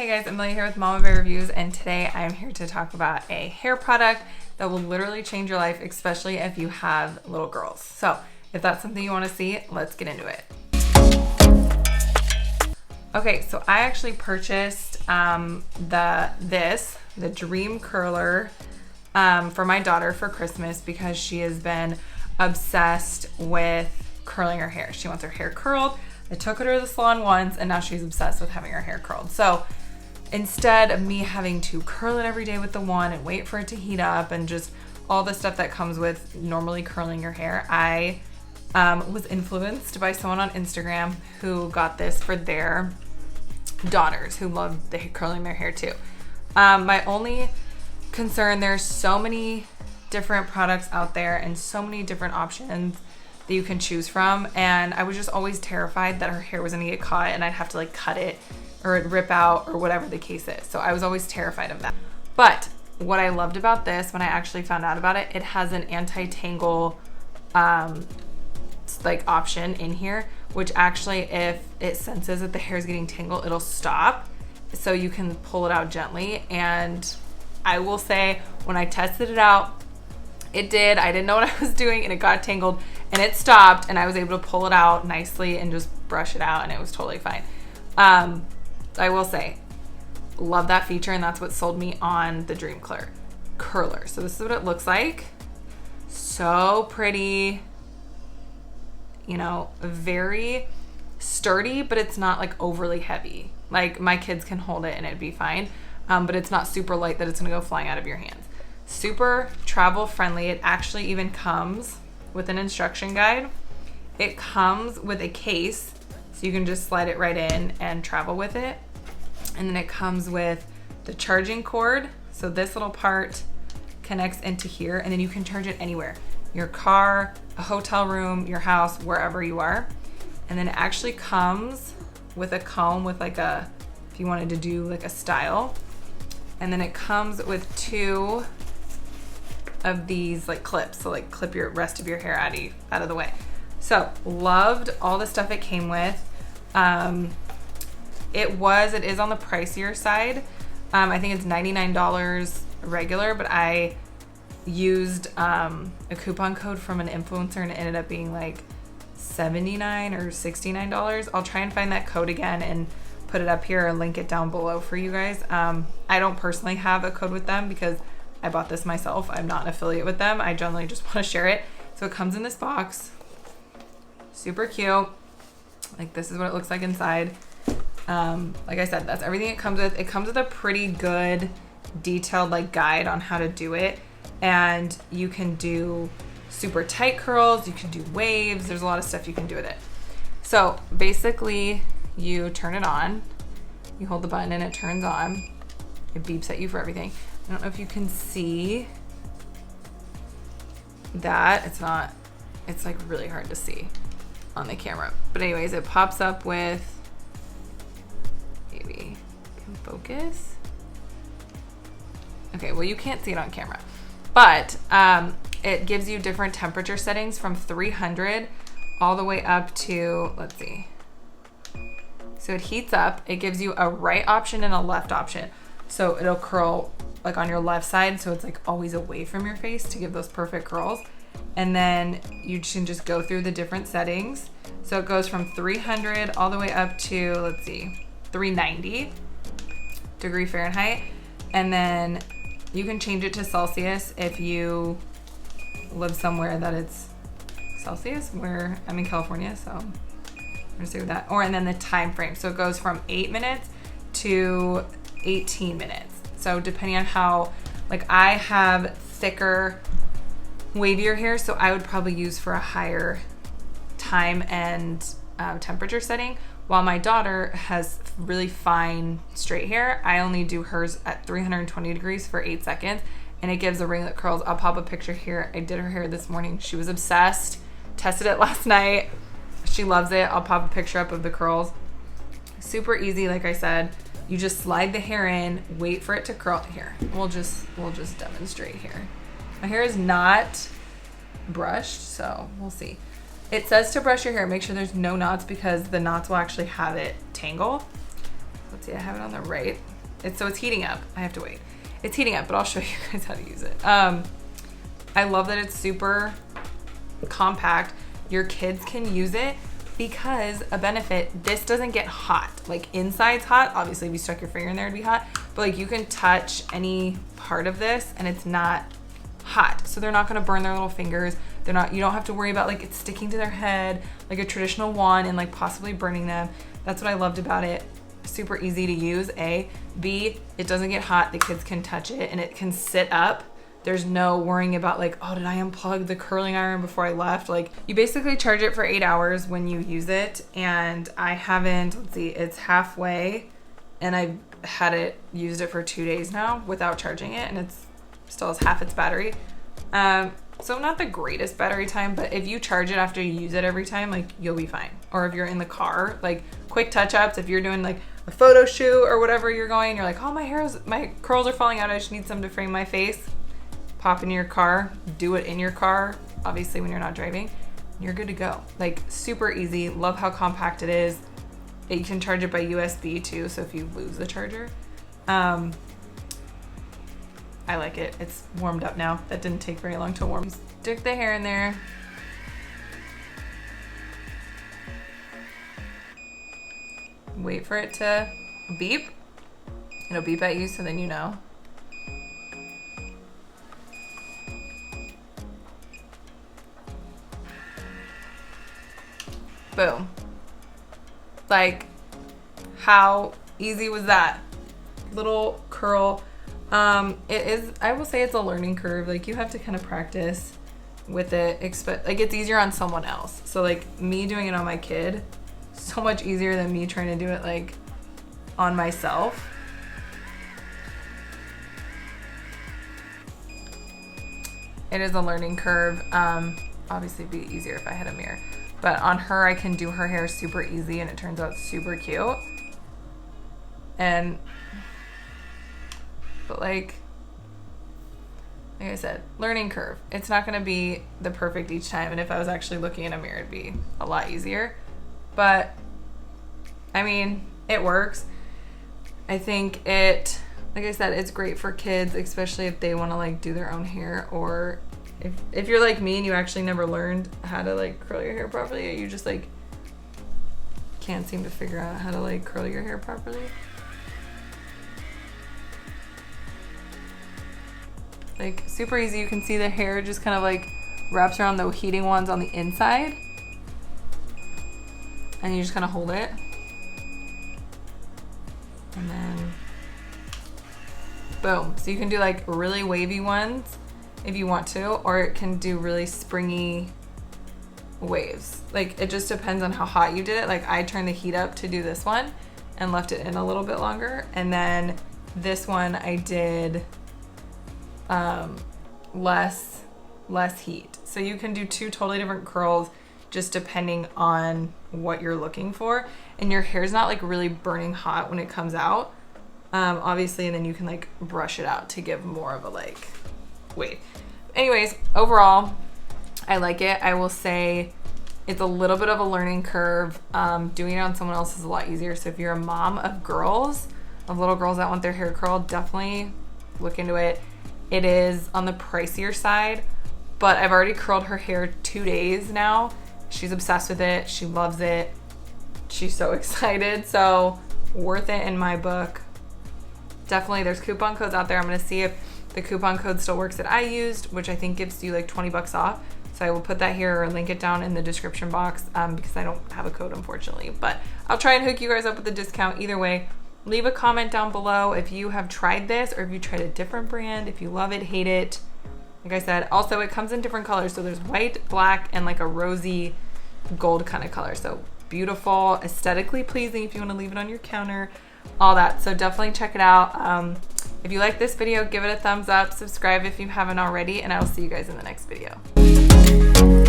Hey guys, Emily here with Mama Bear Reviews, and today I'm here to talk about a hair product that will literally change your life, especially if you have little girls. So if that's something you want to see, let's get into it. Okay, so I actually purchased the Dream Curler for my daughter for Christmas because she has been obsessed with curling her hair. She wants her hair curled. I took her to the salon once and now she's obsessed with having her hair curled. So instead of me having to curl it every day with the wand and wait for it to heat up and just all the stuff that comes with normally curling your hair, I was influenced by someone on Instagram who got this for their daughters who love curling their hair too. My only concern, there's so many different products out there and so many different options that you can choose from, and I was just always terrified that her hair was gonna get caught and I'd have to like cut it or it'd rip out or whatever the case is. So I was always terrified of that. But what I loved about this, when I actually found out about it, it has an anti-tangle like option in here, which actually if it senses that the hair is getting tangled, it'll stop so you can pull it out gently. And I will say, when I tested it out, it did. I didn't know what I was doing and it got tangled and it stopped and I was able to pull it out nicely and just brush it out and it was totally fine. I will say, love that feature, and that's what sold me on the Dream Curler. So this is what it looks like. So pretty, you know, very sturdy, but it's not like overly heavy. Like my kids can hold it and it'd be fine, but it's not super light that it's gonna go flying out of your hands. Super travel friendly. It actually even comes with an instruction guide. It comes with a case, so you can just slide it right in and travel with it. And then it comes with the charging cord. So this little part connects into here, and then you can charge it anywhere. Your car, a hotel room, your house, wherever you are. And then it actually comes with a comb with like a, if you wanted to do like a style. And then it comes with two of these like clips, so like clip your rest of your hair out of the way. So loved all the stuff it came with. It is on the pricier side. I think it's $99 regular, but I used a coupon code from an influencer and it ended up being like $79 or $69. I'll try and find that code again and put it up here or link it down below for you guys. I don't personally have a code with them because I bought this myself. I'm not an affiliate with them. I generally just want to share it. So it comes in this box. Super cute. Like this is what it looks like inside. Like I said, that's everything it comes with. It comes with a pretty good detailed like guide on how to do it. And you can do super tight curls. You can do waves. There's a lot of stuff you can do with it. So basically you turn it on. You hold the button and it turns on. It beeps at you for everything. I don't know if you can see that. It's like really hard to see on the camera. But anyways, it pops up with, maybe can focus. Okay, well you can't see it on camera. But it gives you different temperature settings from 300 all the way up to, let's see. So it heats up. It gives you a right option and a left option. So it'll curl like on your left side, so it's like always away from your face to give those perfect curls. And then you can just go through the different settings. So it goes from 300 all the way up to, let's see, 390 degree Fahrenheit. And then you can change it to Celsius if you live somewhere that it's Celsius, where I'm in California, so I'm gonna say that. And then the time frame. So it goes from 8 minutes to 18 minutes. So depending on how, like I have thicker, wavier hair, so I would probably use for a higher time and temperature setting. While my daughter has really fine straight hair, I only do hers at 320 degrees for 8 seconds, and it gives the ringlet curls. I'll pop a picture here. I did her hair this morning. She was obsessed. Tested it last night. She loves it. I'll pop a picture up of the curls. Super easy, like I said. You just slide the hair in, wait for it to curl. Here, we'll just demonstrate here. My hair is not brushed, so we'll see. It says to brush your hair, make sure there's no knots because the knots will actually have it tangle. Let's see, I have it on the right. it's heating up. I have to wait. It's heating up, but I'll show you guys how to use it. I love that it's super compact. Your kids can use it because a benefit, this doesn't get hot. Like inside's hot. Obviously if you stuck your finger in there it'd be hot, but like you can touch any part of this and it's not hot. So they're not gonna burn their little fingers. You don't have to worry about like it sticking to their head like a traditional wand and like possibly burning them. That's what I loved about it. Super easy to use, A. B, it doesn't get hot. The kids can touch it and it can sit up. There's no worrying about like, oh, did I unplug the curling iron before I left? Like you basically charge it for 8 hours when you use it. And I haven't, let's see, it's halfway and I've had used it for 2 days now without charging it and it's still has half its battery. So not the greatest battery time, but if you charge it after you use it every time, like you'll be fine. Or if you're in the car, like quick touch-ups, if you're doing like a photo shoot or whatever you're going, you're like, oh, my curls are falling out, I just need some to frame my face. Pop in your car, do it in your car, obviously when you're not driving, you're good to go. Like super easy, love how compact it is. You can charge it by USB too, so if you lose the charger. I like it. It's warmed up now. That didn't take very long to warm. Stick the hair in there. Wait for it to beep. It'll beep at you so then you know. Boom. Like, how easy was that? Little curl. It is, I will say it's a learning curve. Like you have to kind of practice with it. Like it's easier on someone else. So like me doing it on my kid, so much easier than me trying to do it like on myself. It is a learning curve. Obviously it'd be easier if I had a mirror, but on her, I can do her hair super easy and it turns out super cute. But like I said, learning curve. It's not gonna be the perfect each time. And if I was actually looking in a mirror, it'd be a lot easier. But I mean, it works. I think it, like I said, it's great for kids, especially if they wanna like do their own hair, or if you're like me and you actually never learned how to like curl your hair properly, or you just like can't seem to figure out how to like curl your hair properly. Like super easy. You can see the hair just kind of like wraps around the heating ones on the inside and you just kind of hold it and then boom. So you can do like really wavy ones if you want to, or it can do really springy waves. Like it just depends on how hot you did it. Like I turned the heat up to do this one and left it in a little bit longer, and then this one I did less heat. So you can do two totally different curls just depending on what you're looking for, and your hair's not like really burning hot when it comes out, obviously, and then you can like brush it out to give more of a like wave. Anyways, overall I like it. I will say it's a little bit of a learning curve. Doing it on someone else is a lot easier. So if you're a mom of little girls that want their hair curled, definitely look into it. It is on the pricier side, but I've already curled her hair 2 days now. She's obsessed with it. She loves it. She's so excited. So worth it in my book. Definitely, there's coupon codes out there. I'm gonna see if the coupon code still works that I used, which I think gives you like 20 bucks off. So I will put that here or link it down in the description box because I don't have a code, unfortunately. But I'll try and hook you guys up with a discount either way. Leave a comment down below if you have tried this or if you tried a different brand, if you love it, hate it. Like I said, also it comes in different colors. So there's white, black, and like a rosy gold kind of color. So beautiful, aesthetically pleasing if you want to leave it on your counter, all that. So definitely check it out. If you like this video, give it a thumbs up, subscribe if you haven't already, and I will see you guys in the next video.